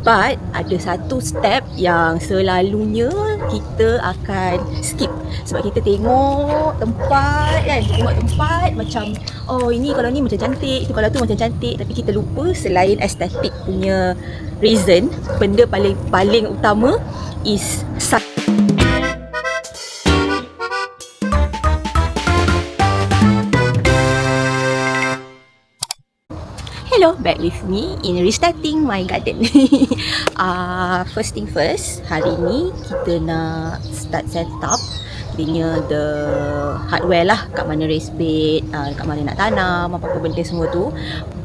But ada satu step yang selalunya kita akan skip. Sebab kita tengok tempat kan, kita tengok tempat macam oh ini kalau ni macam cantik, itu kalau tu macam cantik. Tapi kita lupa selain estetik punya reason, benda paling utama is hello, back with me in restarting my garden. First thing first, hari ni kita nak start set up dia the hardware lah, kat mana raised bed, kat mana nak tanam, apa-apa benda semua tu.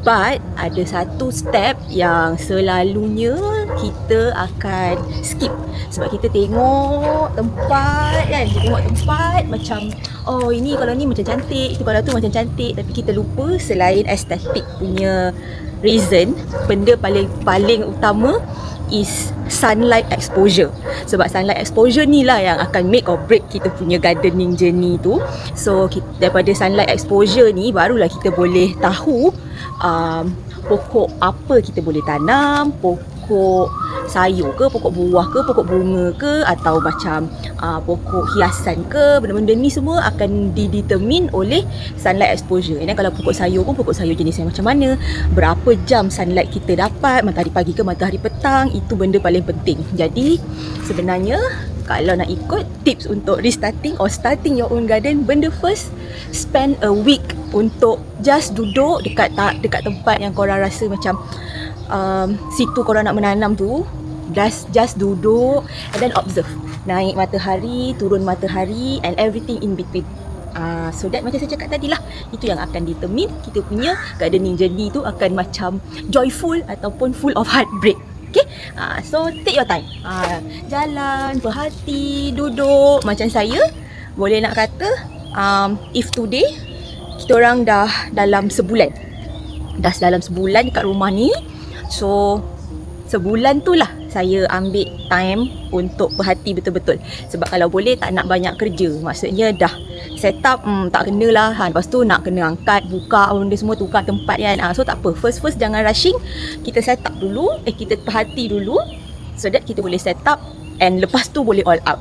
But ada satu step yang selalunya kita akan skip. Sebab kita tengok tempat kan, kita tengok tempat macam oh ini kalau ni macam cantik, itu kalau tu macam cantik. Tapi kita lupa selain estetik punya reason, benda paling utama is sunlight exposure. Sebab sunlight exposure ni lah yang akan make or break kita punya gardening journey tu. So daripada sunlight exposure ni barulah kita boleh tahu pokok apa kita boleh tanam, pokok sayur ke, pokok buah ke, pokok bunga ke, atau macam pokok hiasan ke. Benda-benda ni semua akan didetermine oleh sunlight exposure. Dan kalau pokok sayur pun, pokok sayur jenis yang macam mana, berapa jam sunlight kita dapat, matahari pagi ke matahari petang, itu benda paling penting. Jadi sebenarnya kalau nak ikut tips untuk restarting or starting your own garden, benda first, spend a week untuk just duduk dekat tempat yang korang rasa macam situ korang nak menanam tu. Just duduk and then observe naik matahari, turun matahari and everything in between. So that macam saya cakap tadi lah, itu yang akan determine kita punya gardening journey tu akan macam joyful ataupun full of heartbreak. Okay, so take your time, jalan, berhati, duduk. Macam saya boleh nak kata if today kita orang dah dalam sebulan dekat rumah ni. So sebulan tu lah saya ambil time untuk berhati betul-betul. Sebab kalau boleh tak nak banyak kerja. Maksudnya dah set up, tak kena lah. Lepas tu nak kena angkat, buka benda semua, tukar tempat kan. So tak apa, first jangan rushing. Kita set up dulu, kita perhati dulu, so that kita boleh set up and lepas tu boleh all out.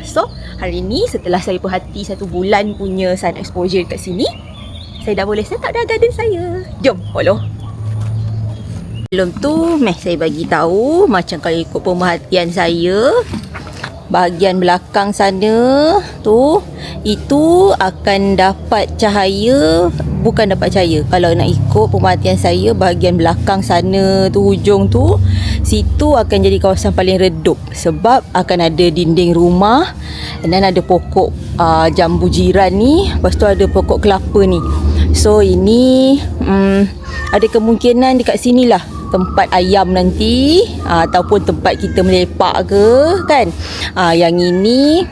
So hari ni setelah saya perhati 1 bulan punya sun exposure kat sini, saya dah boleh set up dah garden saya. Jom follow. Sebelum tu, saya bagi tahu macam kalau ikut pemerhatian saya, bahagian belakang sana tu, itu akan dapat cahaya, bukan dapat cahaya. Kalau nak ikut pemerhatian saya, bahagian belakang sana tu, hujung tu, situ akan jadi kawasan paling redup. Sebab akan ada dinding rumah dan ada pokok jambu jiran ni, lepas tu ada pokok kelapa ni. So ini ada kemungkinan dekat sini lah tempat ayam nanti, ataupun tempat kita melepak ke kan. Yang ini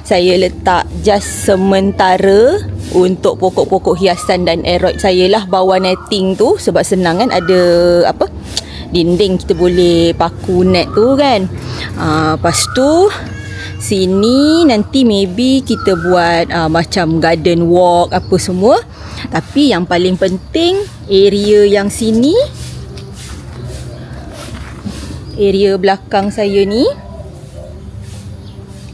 saya letak just sementara untuk pokok-pokok hiasan dan aeroid saya lah, bawah netting tu. Sebab senang kan, ada apa, dinding kita boleh paku net tu kan. Lepas tu sini nanti maybe kita buat macam garden walk apa semua. Tapi yang paling penting, area yang sini, area belakang saya ni,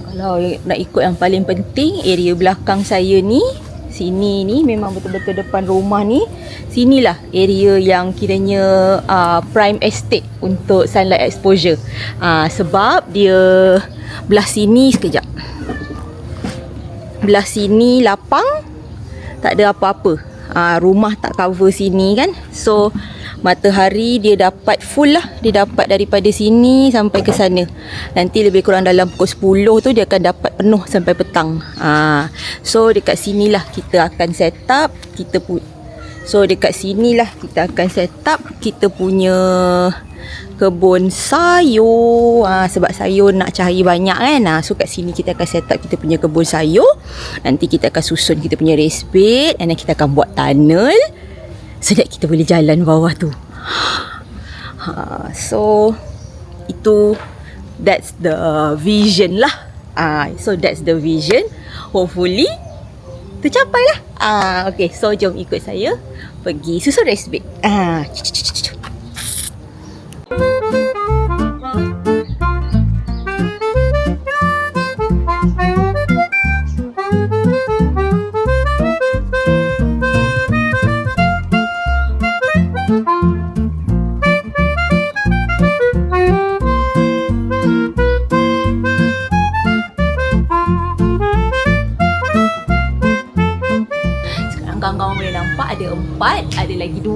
kalau nak ikut yang paling penting, area belakang saya ni, sini ni memang betul-betul depan rumah ni. Sinilah area yang kiranya prime estate untuk sunlight exposure. Sebab dia belah sini, sekejap, belah sini lapang, tak ada apa-apa. Rumah tak cover sini kan. So matahari dia dapat full lah. Dia dapat daripada sini sampai ke sana. Nanti lebih kurang dalam pukul 10 tu dia akan dapat penuh sampai petang. So dekat sinilah kita akan set up dekat sinilah kita akan set up kita punya kebun sayur. Sebab sayur nak cahaya banyak kan. So kat sini kita akan set up kita punya kebun sayur. Nanti kita akan susun kita punya raised bed, and then kita akan buat tunnel so that kita boleh jalan bawah tu. So itu, that's the vision lah. So that's the vision. Hopefully tercapai lah. Okay, so jom ikut saya pergi susun raised bed.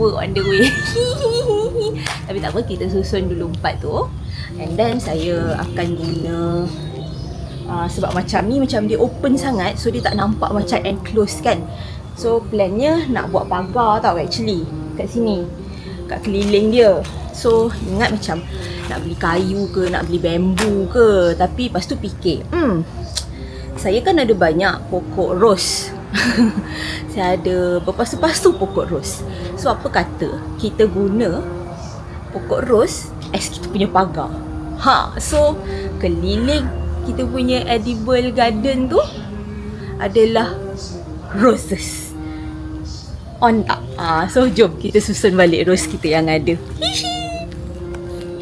2 on the way. Tapi tak apa, kita susun dulu 4 tu. And then saya akan guna sebab macam ni, macam dia open sangat, so dia tak nampak macam enclosed kan. So plannya nak buat pagar tau actually kat sini, kat keliling dia. So ingat macam nak beli kayu ke, nak beli bambu ke. Tapi lepas tu fikir, saya kan ada banyak pokok ros. Saya ada berpasu-pasu pokok ros. So apa kata kita guna pokok ros as kita punya pagar. So keliling kita punya edible garden tu adalah roses. On tak? So jom kita susun balik rose kita yang ada.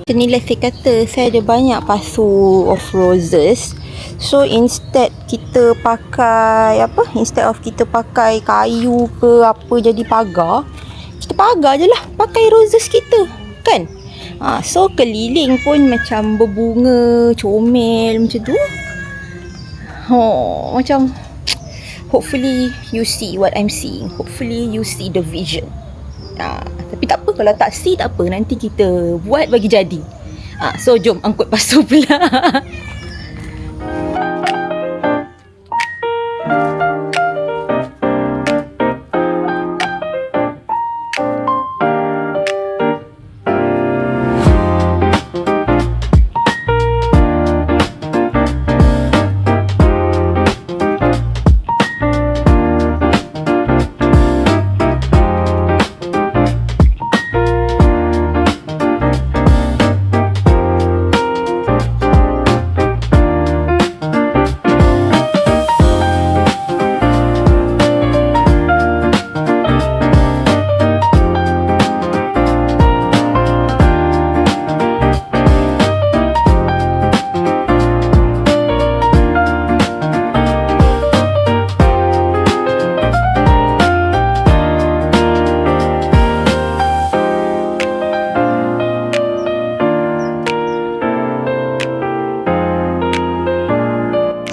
Inilah saya kata, saya ada banyak pasu of roses. So instead kita pakai instead of kita pakai kayu ke apa jadi pagar, kita pagar je lah pakai roses kita kan. So keliling pun macam berbunga, comel macam tu. Macam hopefully you see what I'm seeing. Hopefully you see the vision. Tapi tak apa, kalau tak see tak apa, nanti kita buat bagi jadi. So jom angkut pasu pula.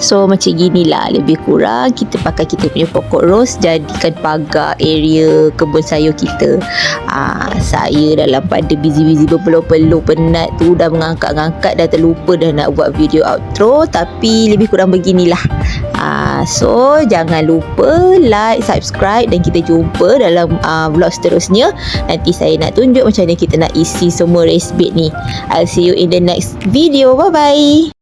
So macam ginilah lebih kurang kita pakai kita punya pokok ros jadikan pagar area kebun sayur kita. Saya dalam pada busy-busy berpeluh-peluh penat tu dah mengangkat-ngangkat, dah terlupa dah nak buat video outro, tapi lebih kurang beginilah. So jangan lupa like, subscribe dan kita jumpa dalam vlog seterusnya. Nanti saya nak tunjuk macam mana kita nak isi semua race bed ni. I'll see you in the next video. Bye bye.